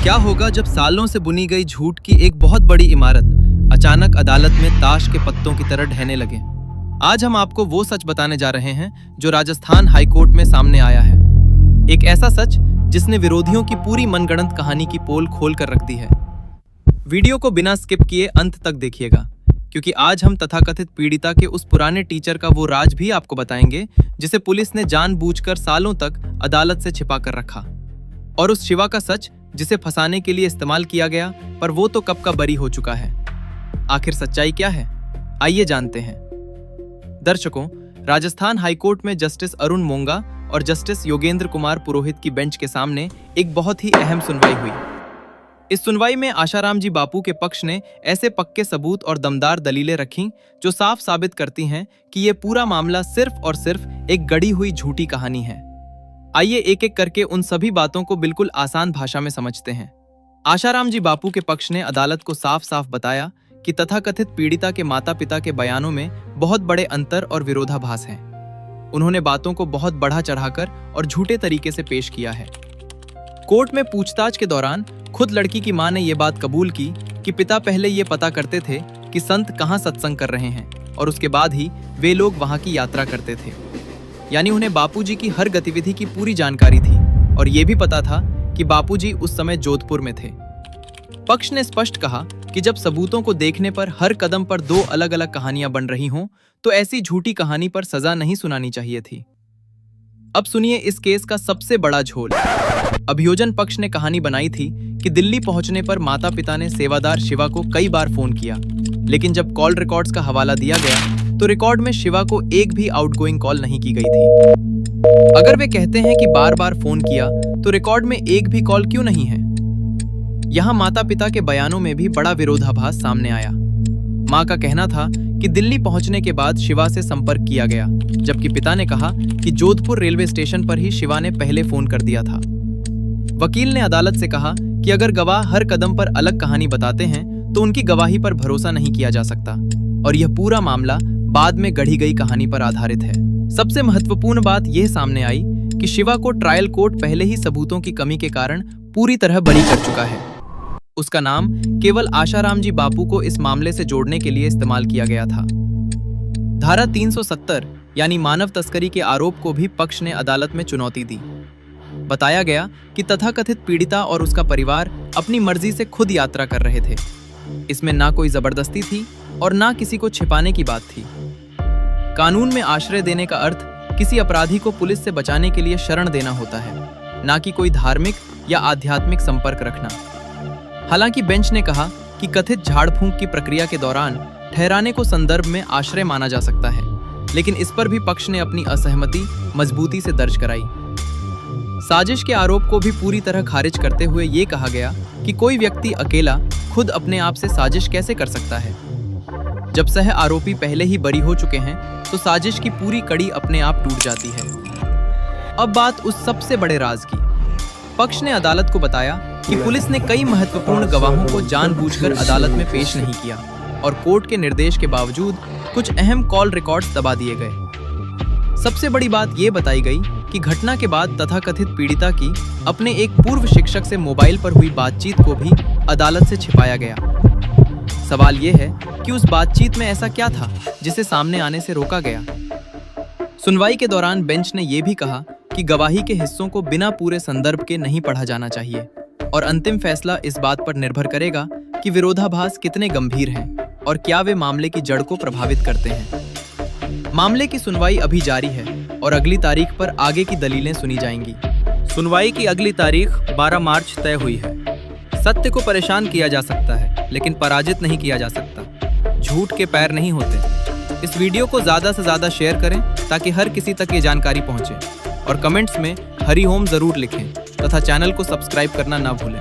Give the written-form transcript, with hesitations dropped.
क्या होगा जब सालों से बुनी गई झूठ की एक बहुत बड़ी इमारत अचानक अदालत में ताश के पत्तों की तरह ढहने लगे। आज हम आपको वो सच बताने जा रहे हैं जो राजस्थान हाईकोर्ट में सामने आया है। एक ऐसा सच जिसने विरोधियों की पूरी मनगढ़ंत कहानी की पोल खोल कर रख दी है। वीडियो को बिना स्किप किए अंत तक देखिएगा, क्योंकि आज हम तथाकथित पीड़िता के उस पुराने टीचर का वो राज भी आपको बताएंगे जिसे पुलिस ने जानबूझकर सालों तक अदालत से छिपा कर रखा, और उस शिवा का सच जिसे फंसाने के लिए इस्तेमाल किया गया, पर वो तो कब का बरी हो चुका है। आखिर सच्चाई क्या है, आइए जानते हैं। दर्शकों, राजस्थान हाईकोर्ट में जस्टिस अरुण मोंगा और जस्टिस योगेंद्र कुमार पुरोहित की बेंच के सामने एक बहुत ही अहम सुनवाई हुई। इस सुनवाई में आशाराम जी बापू के पक्ष ने ऐसे पक्के सबूत और दमदार दलीलें रखीं जो साफ साबित करती हैं कि ये पूरा मामला सिर्फ और सिर्फ एक गढ़ी हुई झूठी कहानी है। आइए एक एक करके उन सभी बातों को बिल्कुल आसान भाषा में समझते हैं। आशाराम जी बापू के पक्ष ने अदालत को साफ साफ बताया कि तथाकथित पीड़िता के माता पिता के बयानों में बहुत बड़े अंतर और विरोधाभास हैं। उन्होंने बातों को बहुत बढ़ा चढ़ाकर और झूठे तरीके से पेश किया है। कोर्ट में पूछताछ के दौरान खुद लड़की की मां ने यह बात कबूल की कि पिता पहले ये पता करते थे कि संत कहां सत्संग कर रहे हैं, और उसके बाद ही वे लोग वहां की यात्रा करते थे। यानी उन्हें बापूजी की हर गतिविधि की पूरी जानकारी थी, और यह भी पता था कि बापूजी उस समय जोधपुर में थे। पक्ष ने स्पष्ट कहा कि जब सबूतों को देखने पर हर कदम पर दो अलग अलग कहानियां बन रही हों, तो ऐसी झूठी कहानी पर सजा नहीं सुनानी चाहिए थी। अब सुनिए इस केस का सबसे बड़ा झोल। अभियोजन पक्ष ने कहानी बनाई थी कि दिल्ली पहुंचने पर माता पिता ने सेवादार शिवा को कई बार फोन किया, लेकिन जब कॉल रिकॉर्ड्स का हवाला दिया गया तो रिकॉर्ड में शिवा को एक भी आउटगोइंग कॉल नहीं की गई थी। अगर वे कहते हैं कि बार बार फोन किया, तो रिकॉर्ड में एक भी कॉल क्यों नहीं है? यहाँ माता पिता के बयानों में भी बड़ा विरोधाभास सामने आया। मां का कहना था कि दिल्ली पहुंचने के बाद शिवा से संपर्क किया गया, जबकि पिता ने कहा कि जोधपुर रेलवे स्टेशन पर ही शिवा ने पहले फोन कर दिया था। वकील ने अदालत से कहा कि अगर गवाह हर कदम पर अलग कहानी बताते हैं तो उनकी गवाही पर भरोसा नहीं किया जा सकता, और यह पूरा मामला बाद में गढ़ी गई कहानी पर आधारित है। सबसे महत्वपूर्ण बात यह सामने आई कि शिवा को ट्रायल कोर्ट पहले ही सबूतों की कमी के कारण पूरी तरह बरी कर चुका है। उसका नाम केवल आशाराम जी बापू को इस मामले से जोड़ने के लिए इस्तेमाल किया गया था। धारा 370 यानी मानव तस्करी के आरोप को भी पक्ष ने अदालत में चुनौती दी। बताया गया कि तथाकथित पीड़िता और उसका परिवार अपनी मर्जी से खुद यात्रा कर रहे थे। इसमें ना कोई जबरदस्ती थी और ना किसी को छिपाने की बात थी। कानून में आश्रय देने का अर्थ किसी अपराधी को पुलिस से बचाने के लिए शरण देना होता है, ना कि कोई धार्मिक या आध्यात्मिक संपर्क रखना। हालांकि बेंच ने कहा कि कथित झाड़ फूंक की प्रक्रिया के दौरान ठहराने को संदर्भ में आश्रय माना जा सकता है, लेकिन इस पर भी पक्ष ने अपनी असहमति मजबूती से दर्ज कराई। साजिश के आरोप को भी पूरी तरह खारिज करते हुए ये कहा गया कि कोई व्यक्ति अकेला खुद अपने आप से साजिश कैसे कर सकता है। जब सह आरोपी पहले ही बरी हो चुके हैं तो साजिश की पूरी कड़ी अपने आप टूट जाती है। अब बात उस सबसे बड़े राज की। पक्ष ने अदालत को बताया कि पुलिस ने कई महत्वपूर्ण गवाहों को जानबूझकर अदालत में पेश नहीं किया, और कोर्ट के निर्देश के बावजूद कुछ अहम कॉल रिकॉर्ड्स दबा दिए गए। सबसे बड़ी बात यह बताई गई कि घटना के बाद तथाकथित पीड़िता की अपने एक पूर्व शिक्षक से मोबाइल पर हुई बातचीत को भी अदालत से छिपाया गया। सवाल यह है कि उस बातचीत में ऐसा क्या था जिसे सामने आने से रोका गया। सुनवाई के दौरान बेंच ने यह भी कहा कि गवाही के हिस्सों को बिना पूरे संदर्भ के नहीं पढ़ा जाना चाहिए, और अंतिम फैसला इस बात पर निर्भर करेगा कि विरोधाभास कितने गंभीर हैं और क्या वे मामले की जड़ को प्रभावित करते हैं। मामले की सुनवाई अभी जारी है और अगली तारीख पर आगे की दलीलें सुनी जाएंगी। सुनवाई की अगली तारीख 12 मार्च तय हुई है। सत्य को परेशान किया जा सकता है, लेकिन पराजित नहीं किया जा सकता। झूठ के पैर नहीं होते। इस वीडियो को ज़्यादा से ज़्यादा शेयर करें ताकि हर किसी तक ये जानकारी पहुंचे, और कमेंट्स में हरि ओम जरूर लिखें तथा चैनल को सब्सक्राइब करना ना भूलें।